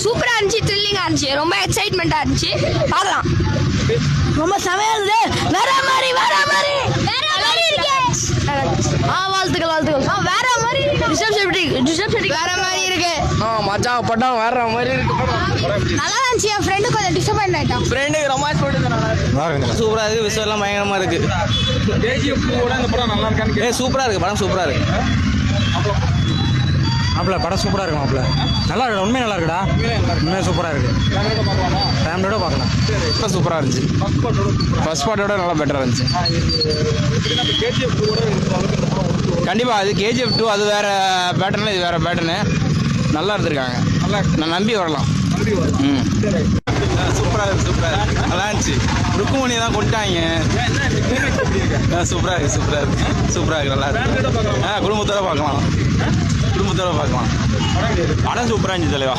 சூப்பரா இருந்துச்சு, த்ரில்லிங்கா இருந்துச்சு, ரொம்ப எக்ஸைட்மெண்டா இருந்துச்சு. பார்க்கலாம். ரொம்ப செமையா இருந்தது. வேற மாதிரி இருக்கு. வாழ்த்துக்கள். வேற மாதிரி வேற மாதிரி இருக்கு. மச்சான் படம் வேற மாதிரி இருக்கு. நல்லா இருந்துச்சு. என் ஃப்ரெண்டு கொஞ்சம் டிசப்பாயிண்ட் ஆயிட்டான். ஃப்ரெண்டு ரொமான்ஸ் போட்டு சூப்பரா இருக்கு. விஷயம் எல்லாம் பயங்கரமா இருக்கு. இந்த படம் நல்லா இருக்கான்னு சூப்பரா இருக்கு. படம் சூப்பரா இருக்கு. மாப்பிள்ள படம் சூப்பராக இருக்கும். மாப்பிள்ள நல்லா இருக்கு. உண்மையாக நல்லா இருக்குடா. உண்மையாக சூப்பராக இருக்கு. ஃபேமிலியோட பார்க்கலாம். சூப்பரா இருந்துச்சு. ஃபர்ஸ்ட் பார்ட்டோட நல்லா பெட்டரா இருந்துச்சு. கண்டிப்பா அது KGF 2 அது வேற பேட்டர்னு, இது வேற பேட்டர்னு. நல்லா இருந்திருக்காங்க. நான் நம்பி வரலாம். சூப்பரா இருக்கு. நல்லா இருந்துச்சு. ருக்குமணி தான் கொண்டாங்க. சூப்பரா இருக்கு. நல்லா இருக்கு. குடும்பத்தோட பார்க்கலாம். படம் சூப்பரா இருந்துச்சு தலைவா.